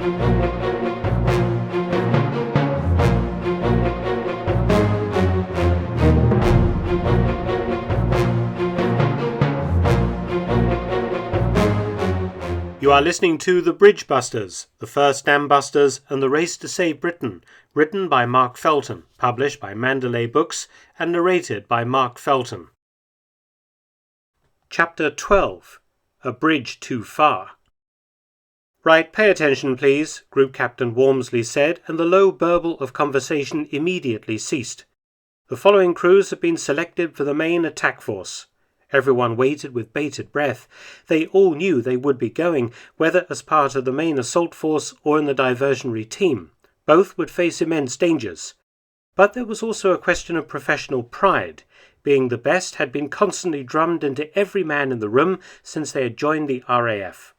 You are listening to The Bridge Busters, the first dam busters and the race to save Britain, written by Mark Felton, published by Mandalay Books and narrated by Mark Felton. Chapter 12. A Bridge Too Far. Right, pay attention please, Group Captain Walmsley said, and the low burble of conversation immediately ceased. The following crews have been selected for the main attack force. Everyone waited with bated breath. They all knew they would be going, whether as part of the main assault force or in the diversionary team. Both would face immense dangers. But there was also a question of professional pride. Being the best had been constantly drummed into every man in the room since they had joined the RAF.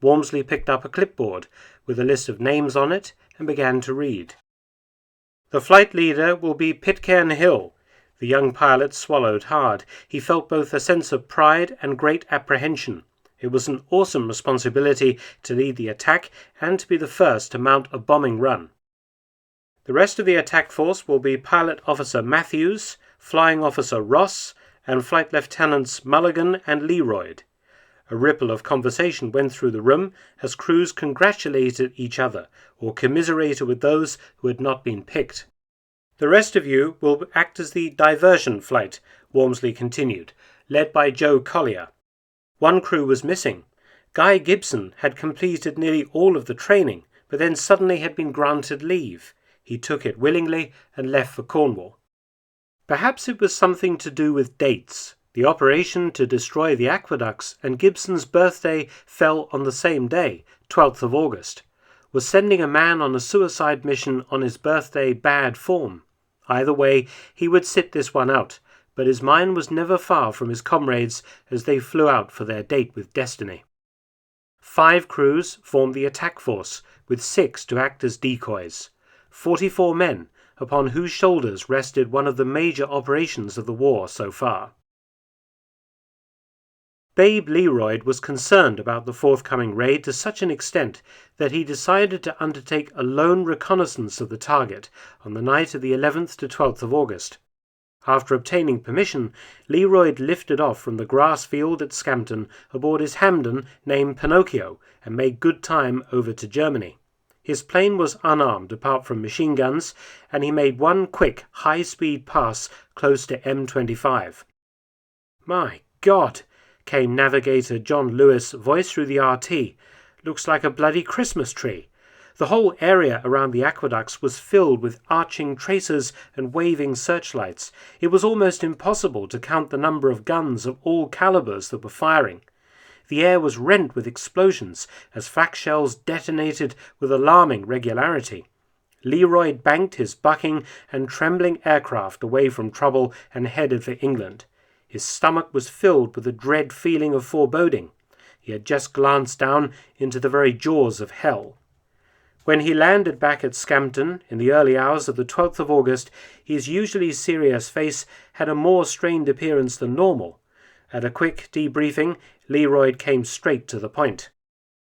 Walmsley picked up a clipboard with a list of names on it and began to read. The flight leader will be Pitcairn Hill. The young pilot swallowed hard. He felt both a sense of pride and great apprehension. It was an awesome responsibility to lead the attack and to be the first to mount a bombing run. The rest of the attack force will be Pilot Officer Matthews, Flying Officer Ross, and Flight Lieutenants Mulligan and Learoyd. A ripple of conversation went through the room as crews congratulated each other or commiserated with those who had not been picked. The rest of you will act as the diversion flight, Walmsley continued, led by Joe Collier. One crew was missing. Guy Gibson had completed nearly all of the training, but then suddenly had been granted leave. He took it willingly and left for Cornwall. Perhaps it was something to do with dates. The operation to destroy the aqueducts and Gibson's birthday fell on the same day, 12th of August. Was sending a man on a suicide mission on his birthday bad form? Either way, he would sit this one out, but his mind was never far from his comrades as they flew out for their date with destiny. 5 crews formed the attack force, with 6 to act as decoys. 44 men, upon whose shoulders rested one of the major operations of the war so far. Babe Learoyd was concerned about the forthcoming raid to such an extent that he decided to undertake a lone reconnaissance of the target on the night of the 11th to 12th of August. After obtaining permission, Learoyd lifted off from the grass field at Scampton aboard his Hamden named Pinocchio and made good time over to Germany. His plane was unarmed apart from machine guns, and he made one quick, high-speed pass close to M25. "My God!" came Navigator John Lewis' voice through the RT. "Looks like a bloody Christmas tree." The whole area around the aqueducts was filled with arching tracers and waving searchlights. It was almost impossible to count the number of guns of all calibers that were firing. The air was rent with explosions as flak shells detonated with alarming regularity. Learoyd banked his bucking and trembling aircraft away from trouble and headed for England. His stomach was filled with a dread feeling of foreboding. He had just glanced down into the very jaws of hell. When he landed back at Scampton in the early hours of the 12th of August, his usually serious face had a more strained appearance than normal. At a quick debriefing, Learoyd came straight to the point.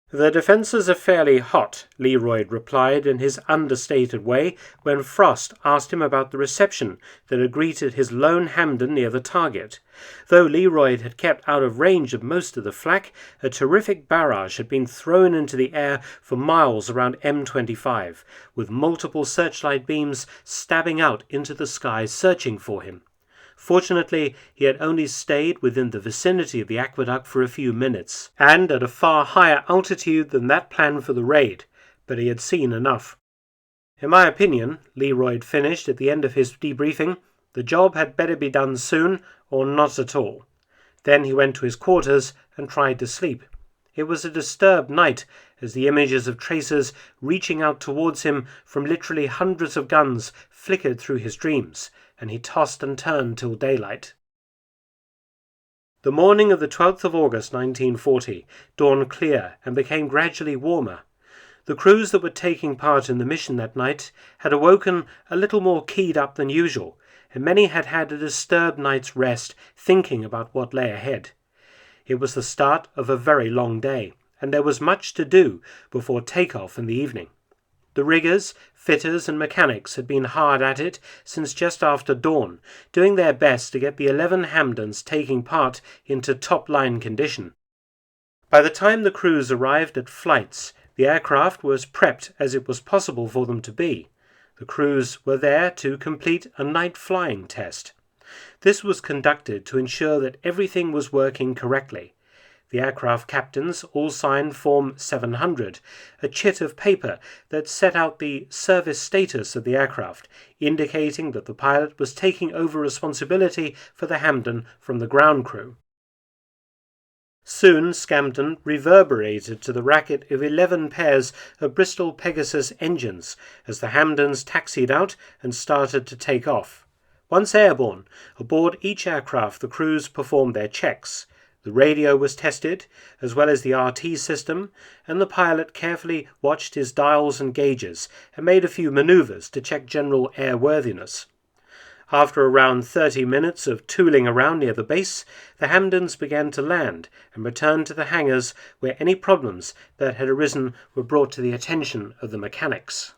"The defences are fairly hot," Learoyd replied in his understated way when Frost asked him about the reception that had greeted his lone Hamden near the target. Though Learoyd had kept out of range of most of the flak, a terrific barrage had been thrown into the air for miles around M25, with multiple searchlight beams stabbing out into the sky searching for him. Fortunately, he had only stayed within the vicinity of the aqueduct for a few minutes, and at a far higher altitude than that planned for the raid, but he had seen enough. "In my opinion," Learoyd finished at the end of his debriefing, "the job had better be done soon or not at all." Then he went to his quarters and tried to sleep. It was a disturbed night as the images of tracers reaching out towards him from literally hundreds of guns flickered through his dreams, and he tossed and turned till daylight. The morning of the 12th of August 1940 dawned clear and became gradually warmer. The crews that were taking part in the mission that night had awoken a little more keyed up than usual, and many had had a disturbed night's rest thinking about what lay ahead. It was the start of a very long day, and there was much to do before take-off in the evening. The riggers, fitters and mechanics had been hard at it since just after dawn, doing their best to get the 11 Hampdens taking part into top-line condition. By the time the crews arrived at flights, the aircraft was prepped as it was possible for them to be. The crews were there to complete a night flying test. This was conducted to ensure that everything was working correctly. The aircraft captains all signed Form 700, a chit of paper that set out the service status of the aircraft, indicating that the pilot was taking over responsibility for the Hampden from the ground crew. Soon Scampton reverberated to the racket of 11 pairs of Bristol Pegasus engines as the Hampdens taxied out and started to take off. Once airborne, aboard each aircraft the crews performed their checks. The radio was tested, as well as the RT system, and the pilot carefully watched his dials and gauges and made a few manoeuvres to check general airworthiness. After around 30 minutes of tooling around near the base, the Hampdens began to land and returned to the hangars where any problems that had arisen were brought to the attention of the mechanics.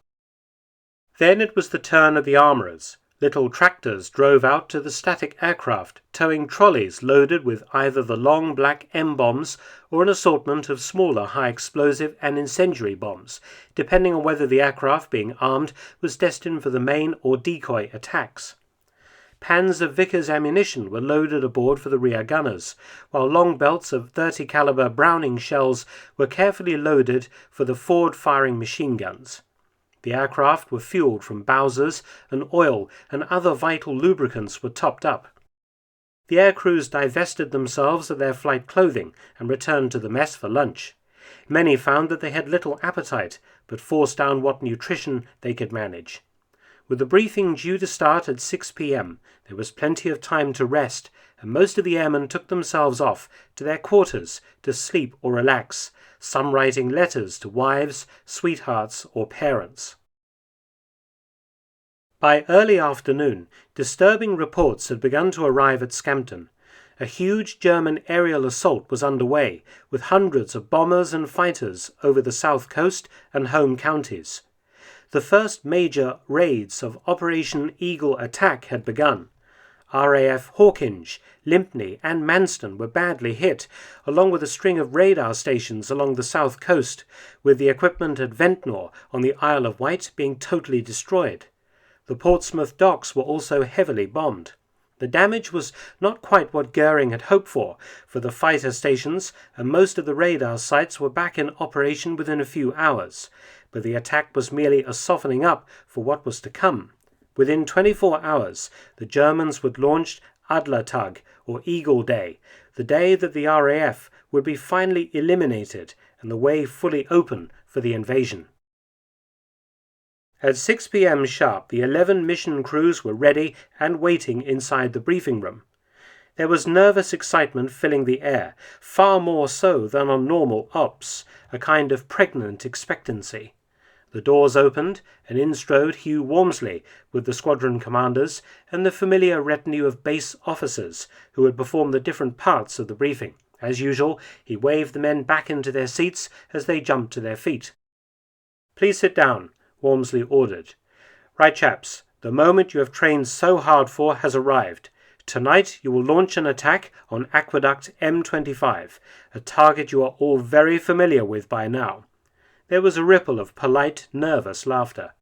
Then it was the turn of the armourers. Little tractors drove out to the static aircraft, towing trolleys loaded with either the long black M-bombs or an assortment of smaller high-explosive and incendiary bombs, depending on whether the aircraft being armed was destined for the main or decoy attacks. Pans of Vickers ammunition were loaded aboard for the rear gunners, while long belts of 30 caliber Browning shells were carefully loaded for the forward-firing machine guns. The aircraft were fueled from Bowsers, and oil and other vital lubricants were topped up. The air crews divested themselves of their flight clothing and returned to the mess for lunch. Many found that they had little appetite, but forced down what nutrition they could manage. With the briefing due to start at 6 p.m, there was plenty of time to rest, and most of the airmen took themselves off to their quarters to sleep or relax, some writing letters to wives, sweethearts, or parents. By early afternoon, disturbing reports had begun to arrive at Scampton. A huge German aerial assault was underway, with hundreds of bombers and fighters over the south coast and home counties. The first major raids of Operation Eagle Attack had begun. RAF Hawkinge, Lympne and Manston were badly hit, along with a string of radar stations along the south coast, with the equipment at Ventnor on the Isle of Wight being totally destroyed. The Portsmouth docks were also heavily bombed. The damage was not quite what Goering had hoped for the fighter stations, and most of the radar sites were back in operation within a few hours, but the attack was merely a softening up for what was to come. Within 24 hours, the Germans would launch Adlertag, or Eagle Day, the day that the RAF would be finally eliminated and the way fully open for the invasion. At 6 p.m. sharp, the 11 mission crews were ready and waiting inside the briefing room. There was nervous excitement filling the air, far more so than on normal ops, a kind of pregnant expectancy. The doors opened, and in strode Hugh Walmsley with the squadron commanders and the familiar retinue of base officers who had performed the different parts of the briefing. As usual, he waved the men back into their seats as they jumped to their feet. "Please sit down," Walmsley ordered. "Right, chaps, the moment you have trained so hard for has arrived. Tonight you will launch an attack on Aqueduct M25, a target you are all very familiar with by now." There was a ripple of polite, nervous laughter.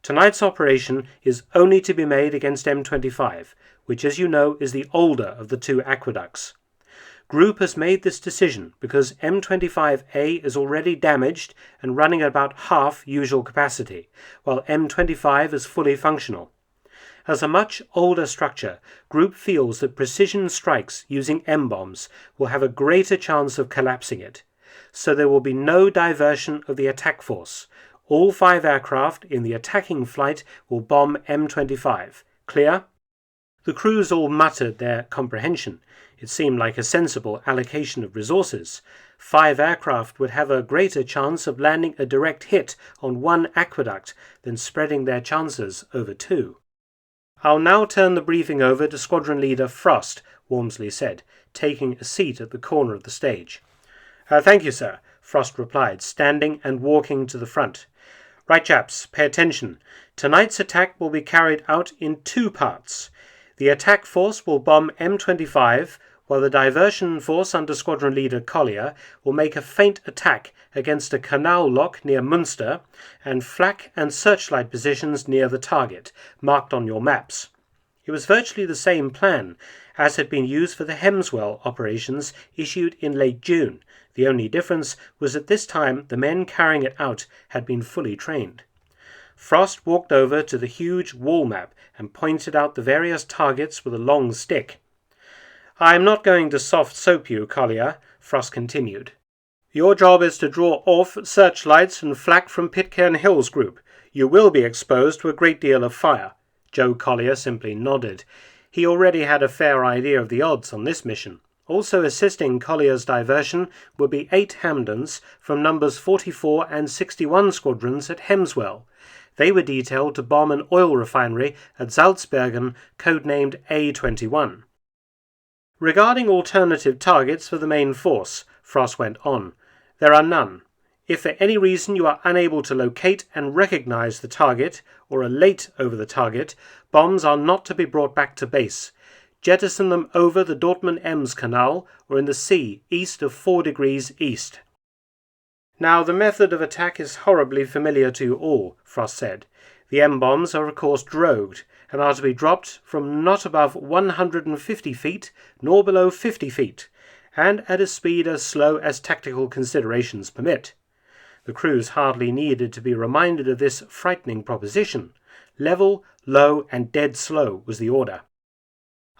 "Tonight's operation is only to be made against M25, which, as you know, is the older of the two aqueducts. Group has made this decision because M25A is already damaged and running at about half usual capacity, while M25 is fully functional. As a much older structure, Group feels that precision strikes using M-bombs will have a greater chance of collapsing it. So there will be no diversion of the attack force. All 5 aircraft in the attacking flight will bomb M25. Clear?" The crews all muttered their comprehension. It seemed like a sensible allocation of resources. 5 aircraft would have a greater chance of landing a direct hit on one aqueduct than spreading their chances over 2. "I'll now turn the briefing over to Squadron Leader Frost," Walmsley said, taking a seat at the corner of the stage. "Thank you, sir. Frost replied, standing and walking to the front. Right, chaps, pay attention. Tonight's attack will be carried out in 2 parts. The attack force will bomb M25, while the diversion force under squadron leader Collier will make a feint attack against a canal lock near Munster and flak and searchlight positions near the target, marked on your maps. It was virtually the same plan as had been used for the Hemswell operations issued in late June. The only difference was that this time the men carrying it out had been fully trained. Frost walked over to the huge wall map and pointed out the various targets with a long stick. "I am not going to soft soap you, Collier," Frost continued. "Your job is to draw off searchlights and flak from Pitcairn Hills group. You will be exposed to a great deal of fire." Joe Collier simply nodded. He already had a fair idea of the odds on this mission. Also assisting Collier's diversion would be 8 Hamdens from numbers 44 and 61 squadrons at Hemswell. They were detailed to bomb an oil refinery at Salzbergen, codenamed A21. "Regarding alternative targets for the main force," Frost went on, "there are none. If for any reason you are unable to locate and recognize the target, or are late over the target, bombs are not to be brought back to base. Jettison them over the Dortmund-Ems Canal or in the sea east of 4 degrees east." "Now the method of attack is horribly familiar to you all," Frost said. "The M-bombs are of course drogued and are to be dropped from not above 150 feet nor below 50 feet, and at a speed as slow as tactical considerations permit." The crews hardly needed to be reminded of this frightening proposition. Level, low, and dead slow was the order.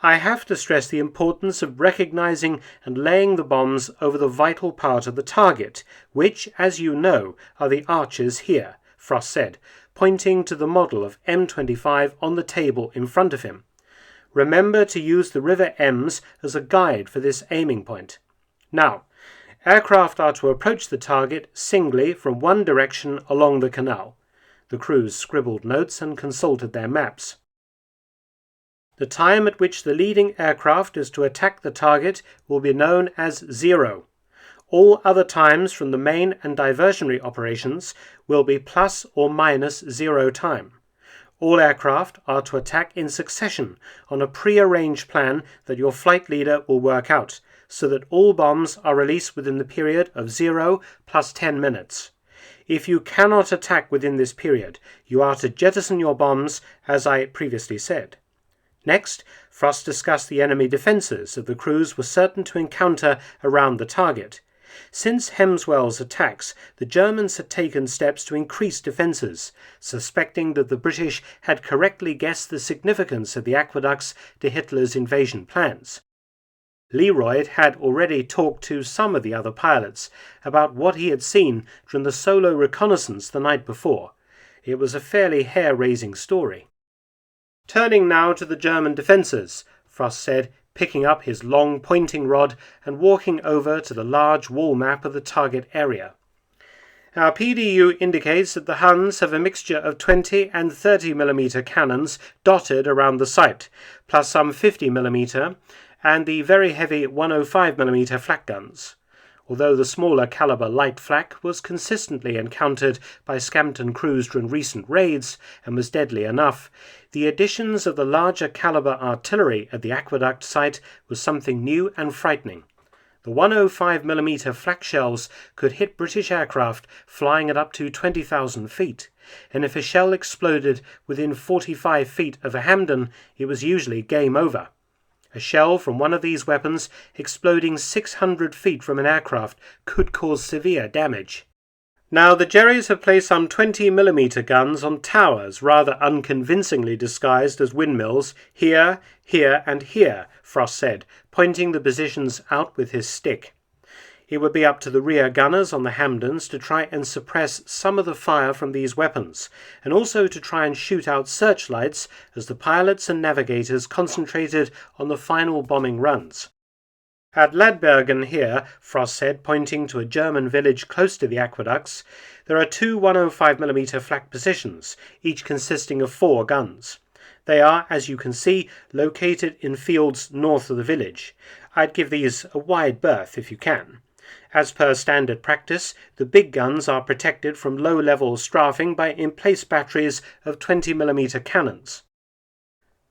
"I have to stress the importance of recognizing and laying the bombs over the vital part of the target, which, as you know, are the archers here," Frost said, pointing to the model of M25 on the table in front of him. "Remember to use the River Ems as a guide for this aiming point. Now, aircraft are to approach the target singly from one direction along the canal." The crews scribbled notes and consulted their maps. "The time at which the leading aircraft is to attack the target will be known as 0. All other times from the main and diversionary operations will be plus or minus 0 time. All aircraft are to attack in succession on a pre-arranged plan that your flight leader will work out, so that all bombs are released within the period of 0 plus 10 minutes. If you cannot attack within this period, you are to jettison your bombs, as I previously said." Next, Frost discussed the enemy defences that the crews were certain to encounter around the target. Since Hemswell's attacks, the Germans had taken steps to increase defences, suspecting that the British had correctly guessed the significance of the aqueducts to Hitler's invasion plans. Leroyd had already talked to some of the other pilots about what he had seen during the solo reconnaissance the night before. It was a fairly hair-raising story. "Turning now to the German defences," Frost said, picking up his long pointing rod and walking over to the large wall map of the target area. "Our PDU indicates that the Huns have a mixture of 20 and 30mm cannons dotted around the site, plus some 50mm and the very heavy 105mm flak guns. Although the smaller caliber light flak was consistently encountered by Scampton crews during recent raids and was deadly enough, the additions of the larger caliber artillery at the aqueduct site was something new and frightening. The 105mm flak shells could hit British aircraft flying at up to 20,000 feet, and if a shell exploded within 45 feet of a Hamden, it was usually game over. A shell from one of these weapons exploding 600 feet from an aircraft could cause severe damage. Now the Jerrys have placed some 20mm guns on towers, rather unconvincingly disguised as windmills, here, here, and here, Frost said, pointing the positions out with his stick. It would be up to the rear gunners on the Hamdens to try and suppress some of the fire from these weapons, and also to try and shoot out searchlights as the pilots and navigators concentrated on the final bombing runs. At Ladbergen here, Frost said, pointing to a German village close to the aqueducts, there are 2 105mm flak positions, each consisting of 4 guns. They are, as you can see, located in fields north of the village. I'd give these a wide berth if you can. As per standard practice, the big guns are protected from low-level strafing by in-place batteries of 20mm cannons.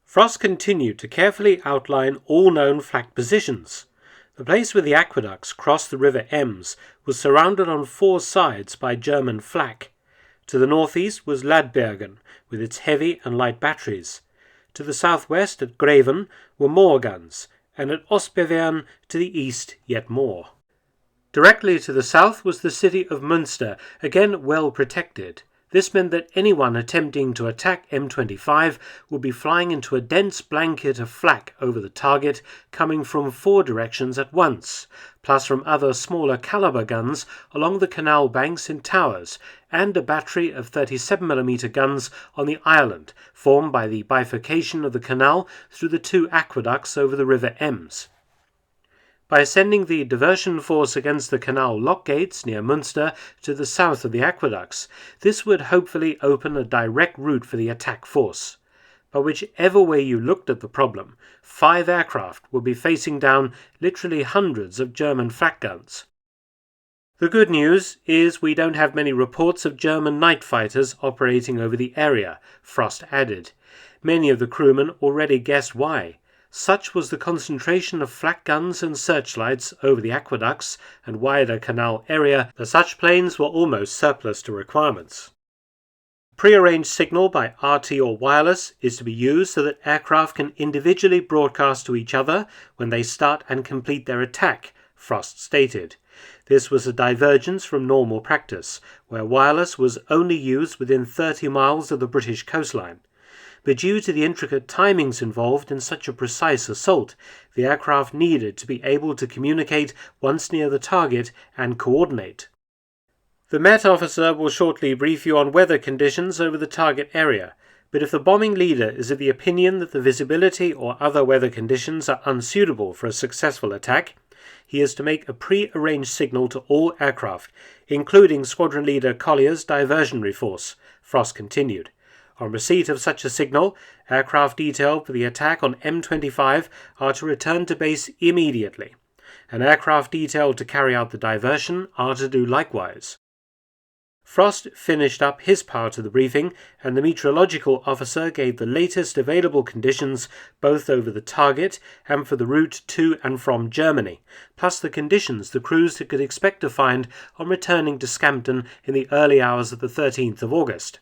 Frost continued to carefully outline all known flak positions. The place where the aqueducts crossed the River Ems was surrounded on 4 sides by German flak. To the northeast was Ladbergen, with its heavy and light batteries. To the southwest at Greven were more guns, and at Ostbevern to the east yet more. Directly to the south was the city of Münster, again well protected. This meant that anyone attempting to attack M25 would be flying into a dense blanket of flak over the target, coming from 4 directions at once, plus from other smaller caliber guns along the canal banks in towers, and a battery of 37mm guns on the island, formed by the bifurcation of the canal through the 2 aqueducts over the River Ems. By sending the diversion force against the canal lock gates near Münster to the south of the aqueducts, this would hopefully open a direct route for the attack force. But whichever way you looked at the problem, 5 aircraft would be facing down literally hundreds of German flak guns. The good news is we don't have many reports of German night fighters operating over the area, Frost added. Many of the crewmen already guessed why. Such was the concentration of flak guns and searchlights over the aqueducts and wider canal area that such planes were almost surplus to requirements. Prearranged signal by RT or wireless is to be used so that aircraft can individually broadcast to each other when they start and complete their attack, Frost stated. This was a divergence from normal practice, where wireless was only used within 30 miles of the British coastline. But due to the intricate timings involved in such a precise assault, the aircraft needed to be able to communicate once near the target and coordinate. The Met officer will shortly brief you on weather conditions over the target area, but if the bombing leader is of the opinion that the visibility or other weather conditions are unsuitable for a successful attack, he is to make a pre-arranged signal to all aircraft, including Squadron Leader Collier's diversionary force, Frost continued. On receipt of such a signal, aircraft detailed for the attack on M25 are to return to base immediately, and aircraft detailed to carry out the diversion are to do likewise. Frost finished up his part of the briefing, and the meteorological officer gave the latest available conditions both over the target and for the route to and from Germany, plus the conditions the crews could expect to find on returning to Scampton in the early hours of the 13th of August.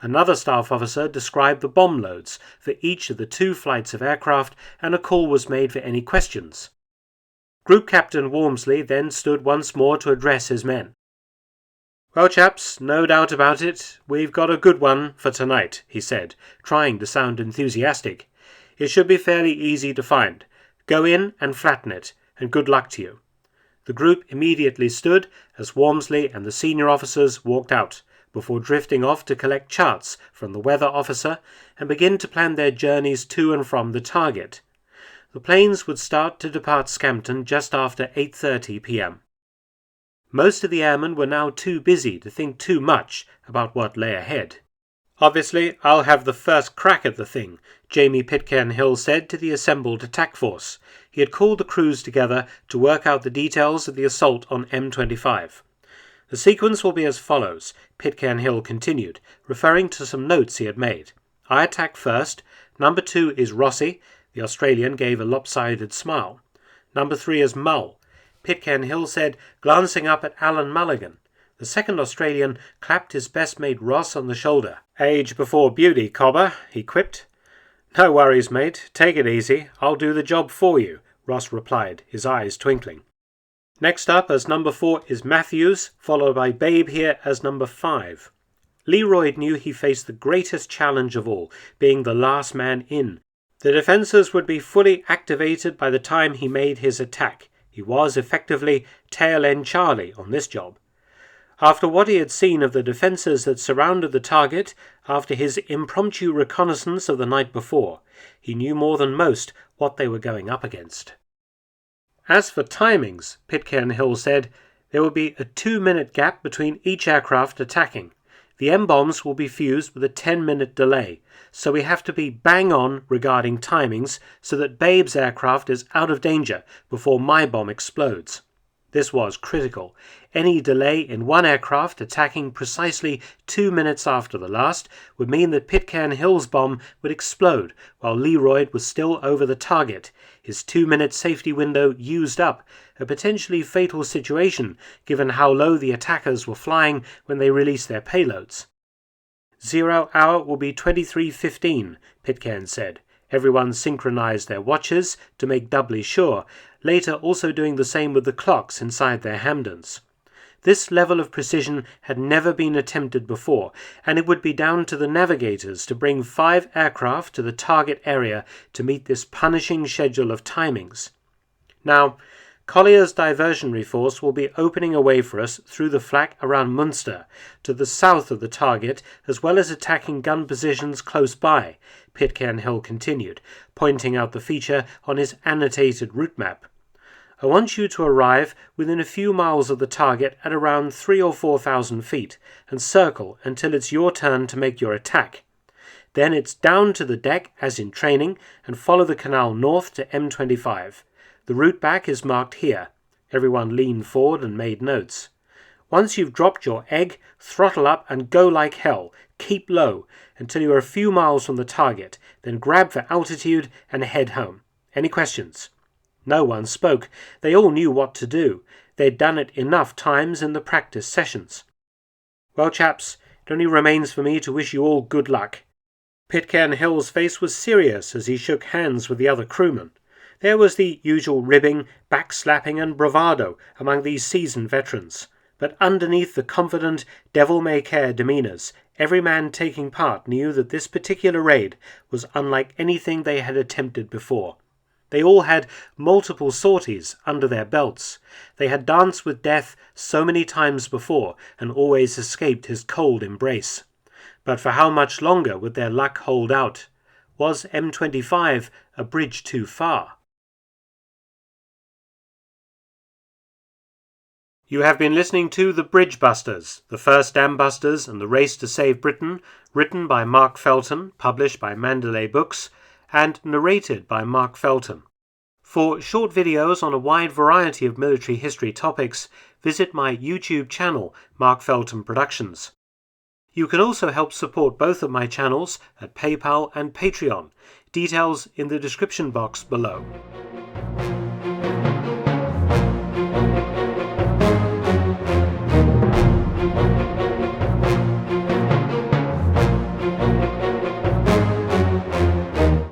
Another staff officer described the bomb loads for each of the 2 flights of aircraft, and a call was made for any questions. Group Captain Wormsley then stood once more to address his men. "Well, chaps, no doubt about it, we've got a good one for tonight," he said, trying to sound enthusiastic. "It should be fairly easy to find. Go in and flatten it, and good luck to you." The group immediately stood as Wormsley and the senior officers walked out, before drifting off to collect charts from the weather officer and begin to plan their journeys to and from the target. The planes would start to depart Scampton just after 8:30 p.m. Most of the airmen were now too busy to think too much about what lay ahead. "Obviously, I'll have the first crack at the thing," Jamie Pitcairn Hills said to the assembled attack force. He had called the crews together to work out the details of the assault on M25. "The sequence will be as follows," Pitcairn Hill continued, referring to some notes he had made. "I attack first. Number 2 is Rossi." The Australian gave a lopsided smile. "Number 3 is Mull," Pitcairn Hill said, glancing up at Alan Mulligan. The second Australian clapped his best mate Ross on the shoulder. "Age before beauty, Cobber," he quipped. "No worries, mate. Take it easy. I'll do the job for you," Ross replied, his eyes twinkling. Next up as number 4 is Matthews, followed by Babe here as number 5. Leroyd knew he faced the greatest challenge of all, being the last man in. The defences would be fully activated by the time he made his attack. He was effectively tail-end Charlie on this job. After what he had seen of the defences that surrounded the target, after his impromptu reconnaissance of the night before, he knew more than most what they were going up against. As for timings, Pitcairn Hill said, there will be a 2-minute gap between each aircraft attacking. The M-bombs will be fused with a 10-minute delay, so we have to be bang on regarding timings so that Babe's aircraft is out of danger before my bomb explodes. This was critical. Any delay in one aircraft attacking precisely 2 minutes after the last would mean that Pitcairn Hills bomb would explode while Leroyd was still over the target, his 2-minute safety window used up, a potentially fatal situation given how low the attackers were flying when they released their payloads. 0 hour will be 23:15, Pitcairn said. Everyone synchronized their watches to make doubly sure, later also doing the same with the clocks inside their Hamdens. This level of precision had never been attempted before, and it would be down to the navigators to bring 5 aircraft to the target area to meet this punishing schedule of timings. Now, Collier's diversionary force will be opening a way for us through the flak around Munster, to the south of the target, as well as attacking gun positions close by, Pitcairn Hill continued, pointing out the feature on his annotated route map. I want you to arrive within a few miles of the target at around 3,000 or 4,000 feet, and circle until it's your turn to make your attack. Then it's down to the deck, as in training, and follow the canal north to M25. The route back is marked here. Everyone leaned forward and made notes. Once you've dropped your egg, throttle up and go like hell. Keep low until you are a few miles from the target, then grab for altitude and head home. Any questions? No one spoke. They all knew what to do. They'd done it enough times in the practice sessions. Well, chaps, it only remains for me to wish you all good luck. Pitcairn Hill's face was serious as he shook hands with the other crewmen. There was the usual ribbing, backslapping and bravado among these seasoned veterans, but underneath the confident, devil-may-care demeanours, every man taking part knew that this particular raid was unlike anything they had attempted before. They all had multiple sorties under their belts. They had danced with death so many times before and always escaped his cold embrace. But for how much longer would their luck hold out? Was M25 a bridge too far? You have been listening to The Bridge Busters, the first dam busters and the race to save Britain, written by Mark Felton, published by Mandalay Books, and narrated by Mark Felton. For short videos on a wide variety of military history topics, visit my YouTube channel, Mark Felton Productions. You can also help support both of my channels at PayPal and Patreon. Details in the description box below.